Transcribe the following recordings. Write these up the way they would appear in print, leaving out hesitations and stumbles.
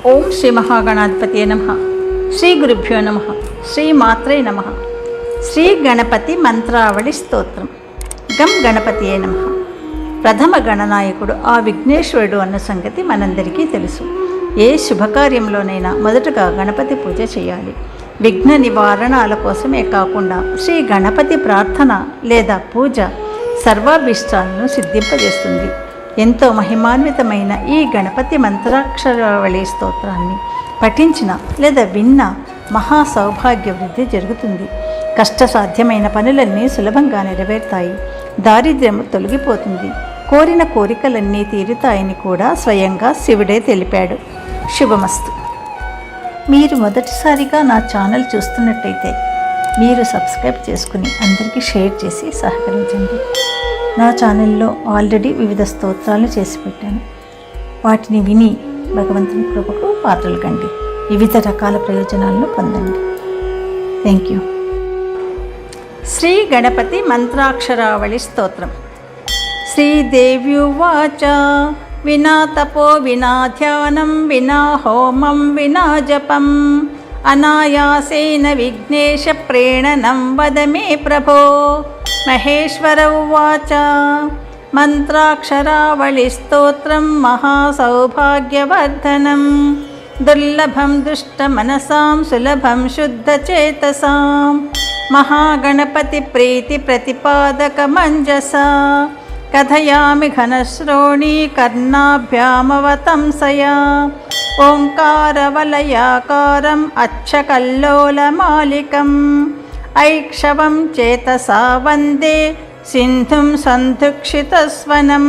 ఓం శ్రీ మహాగణాధిపతయే నమః. శ్రీ గురుభ్యో నమః. శ్రీ మాత్రే నమః. శ్రీ గణపతి మంత్రావళి స్తోత్రం. గం గణపతియే నమః. ప్రథమ గణనాయకుడు ఆ విఘ్నేశ్వరుడు అన్న సంగతి మనందరికీ తెలుసు. ఏ శుభకార్యంలోనైనా మొదటగా గణపతి పూజ చేయాలి. విఘ్న నివారణాల కోసమే కాకుండా శ్రీ గణపతి ప్రార్థన లేదా పూజ సర్వాభీష్టాలను సిద్ధింపజేస్తుంది. ఎంతో మహిమాన్వితమైన ఈ గణపతి మంత్రాక్షరావళి స్తోత్రాన్ని పఠించిన లేదా విన్న మహా సౌభాగ్య వృద్ధి జరుగుతుంది. కష్టసాధ్యమైన పనులన్నీ సులభంగా నెరవేరుతాయి. దారిద్ర్యం తొలగిపోతుంది. కోరిన కోరికలన్నీ తీరుతాయని కూడా స్వయంగా శివుడే తెలిపాడు. శుభమస్తు. మీరు మొదటిసారిగా నా ఛానల్ చూస్తున్నట్టయితే మీరు సబ్స్క్రైబ్ చేసుకుని అందరికీ షేర్ చేసి సహకరించండి. నా ఛానల్లో ఆల్రెడీ వివిధ స్తోత్రాలు చేసి పెట్టాను. వాటిని విని భగవంతుని కృపకు పాత్రలు కండి. వివిధ రకాల ప్రయోజనాలను పొందండి. Thank you. శ్రీ గణపతి మంత్రాక్షరావళి స్తోత్రం. శ్రీదేవ్యువాచ వినా తపో వినా ధ్యానం వినా హోమం వినా జపం అనాయాసేన విఘ్నేశ ప్రేణనం వద మే ప్రభో. మహేశ్వర ఉవాచ మంత్రాక్షరావళి స్తోత్రం మహాసౌభాగ్యవర్ధనం దుర్లభం దుష్టమనసాం సులభం శుద్ధచేతసాం మహాగణపతి ప్రీతి ప్రతిపాదక మంజసా కథయామి ఘనశ్రోణీ కర్ణాభ్యామవతంసయా ఓంకారవలయాకారం అచ్చకల్లోలమాలికం ఐక్షవం చేతసా వందే సింధుం సంధుక్షితస్వనం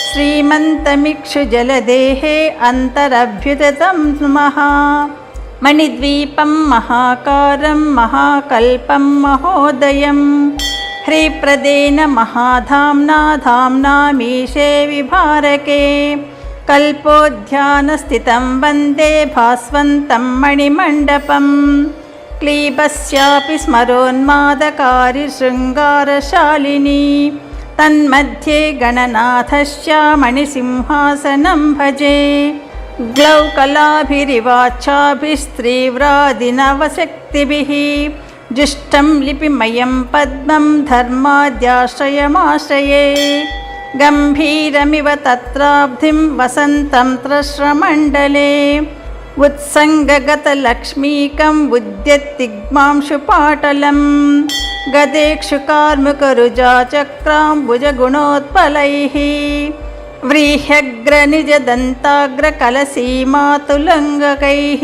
శ్రీమంతమిక్షుజలదేహే అంతరభ్యుదతం మహా మణిద్వీపం మహాకారం మహాకల్పం మహోదయం హ్రీప్రదేన మహాధామ్నా ధామ్నామీశే విభారకే కల్పోధ్యానస్థితం వందే భాస్వంతం మణిమండపం క్లీబస్యాపి స్మరోన్మాదకారి శృంగారశాలిని తన్మధ్యే గణనాథస్య మణిసింహాసనం భజే గ్లౌకలాభిరివాచాభిస్త్రీవ్రాదినవశక్తిభిః జుష్టం లిపిమయం పద్మం ధర్మాద్యాశ్రయమాశ్రయే గంభీరమివ తత్రాబ్ధిం వసంతం త్రశ్రమండలే ఉత్సంగగతలక్ష్మీకం ఉద్యత్తిగ్మాంశుపాటలం గదేక్షుకార్ముకరుజాచక్రాంబుజగుణోత్పలైః వ్రీహ్యగ్రనిజదంతాగ్రకలసీమాతులంగకైః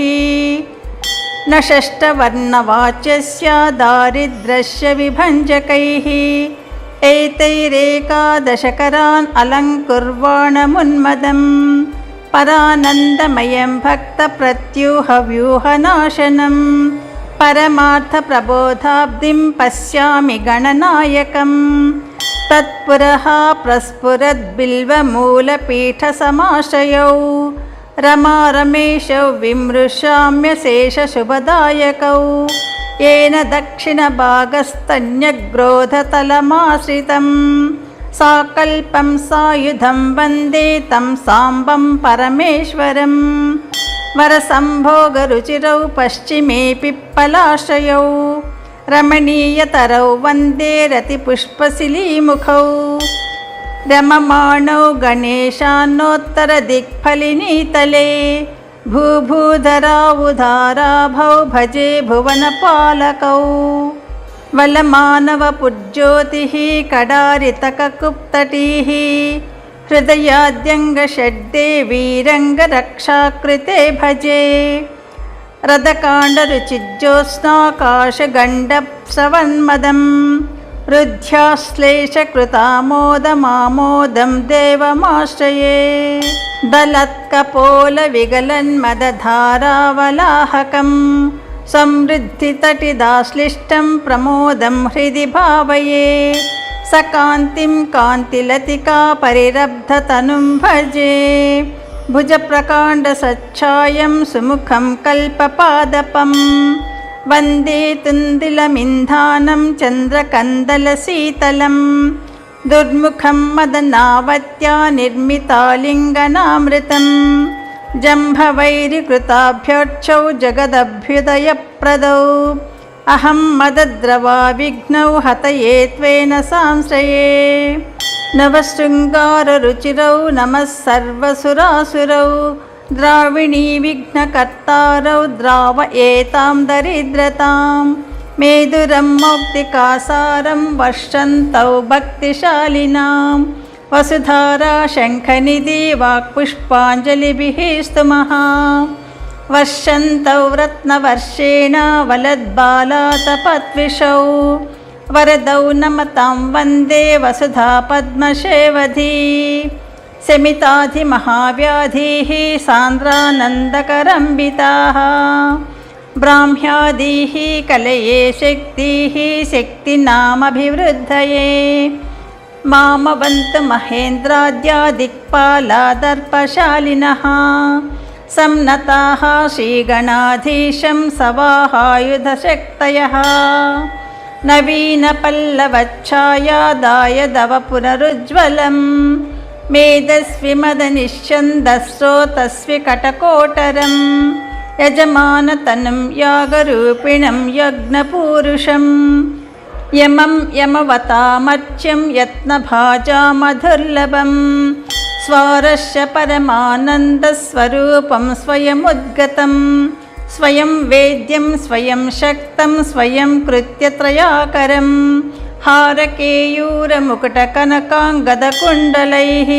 న షష్టవర్ణవాచ్యస్య దారిద్ర్యస్య విభంజకైః ఏతైరేకాదశకరాన్ అలంకుర్వాణమున్మదం పరానందమయం భక్తప్రత్యూహవ్యూహనాశనం పరమార్థప్రబోధాబ్ధిం పశ్యామి గణనాయకం తత్పురః ప్రస్ఫురద్బిల్వమూలపీఠసమాశ్రయౌ రమారమేశౌ విమృశామ్యశేషశుభదాయకౌ येन दक्षिणभागस्तन्यग्रोधतलमाश्रितं साकल्पं सायुधं वन्दे तं साम्बं परमेश्वरं वरसम्भोगरुचिरौ पश्चिमे पिप्पलाश्रयौ रमणीयतरौ वन्दे रतिपुष्पशिलीमुखौ रममाणौ गणेशान्नोत्तरदिक्फलिनीतले भूभूधरावुधाराभौ भजे भुवनपालकौ वलमानवपुज्योतिः कडारितककुप्तटीः हृदयाद्यङ्गषड्दे वीरङ्गरक्षाकृते भजे रदकाण्डरुचिज्योत्स्नाकाशगण्डप्सवन्मदं रुद्ध्याश्लेषकृतामोदमामोदं देवमाश्रये दलत्कपोलविगलन्मदधारावलाहकं समृद्धितटिदाश्लिष्टं प्रमोदं हृदि भावये सकान्तिं कान्तिलतिका परिरब्धतनुं भजे भुजप्रकाण्डसच्छायं सुमुखं कल्पपादपं वन्दे तुन्दिलमिन्धानं चन्द्रकन्दलशीतलं दुर्मुखं मदनावत्या निर्मितालिङ्गनामृतं जम्भवैरिकृताभ्यर्चौ जगदभ्युदयप्रदौ अहं मदद्रवा विघ्नौ हतये त्वेन सांश्रये नवशृङ्गाररुचिरौ नमः सर्वसुरासुरौ द्राविणी विघ्नकर्तारौ द्रावयेतां दरिद्रतां मेदुरं मौक्तिकासारं वर्षन्तौ भक्तिशालिनां वसुधारा शङ्खनिधि वाक्पुष्पाञ्जलिभिः स्तुमः वर्षन्तौ रत्नवर्षेण वलद्बालातपत्विषौ वरदौ नमतां वन्दे वसुधा पद्मशेवधी शमिताधिमहाव्याधिः सान्द्रानन्दकरम्बिताः ब्राह्म्यादिः कलये शक्तिः शक्तिनामभिवृद्धये मामवन्तु महेन्द्राद्या दिक्पाला दर्पशालिनः सम्नताः श्रीगणाधीशं सवाहायुधशक्तयः नवीनपल्लवच्छायादाय दव पुनरुज्ज्वलम् मेदस्वि मदनिश्चन्दस्रोतस्वि कटकोटरं यजमानतनुं यागरूपिणं यज्ञपूरुषं यमं यमवतामर्च्यं यत्नभाजामधुर्लभं स्वारस्य परमानन्दस्वरूपं स्वयमुद्गतं स्वयं वेद्यं स्वयं शक्तं स्वयं कृत्यत्रयाकरं हारकेयूरमुकुटकनकाङ्गदकुण्डलैः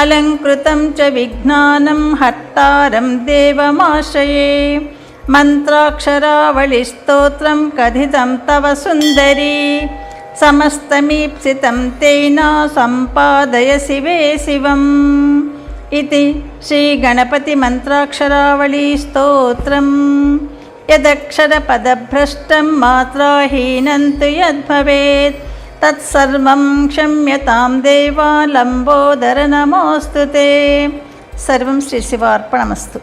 अलङ्कृतं च विघ्नानं हर्तारं देवमाश्रये मन्त्राक्षरावलिस्तोत्रं कथितं तव सुन्दरी समस्तमीप्सितं तेन सम्पादय शिवे शिवम् इति श्रीगणपतिमन्त्राक्षरावलीस्तोत्रम् यदक्षरपदभ्रष्टं मात्राहीनं तु यद्भवेत् तत्सर्वं क्षम्यतां देवा लम्बोदर नमोऽस्तु ते सर्वं श्रीशिवार्पणमस्तु।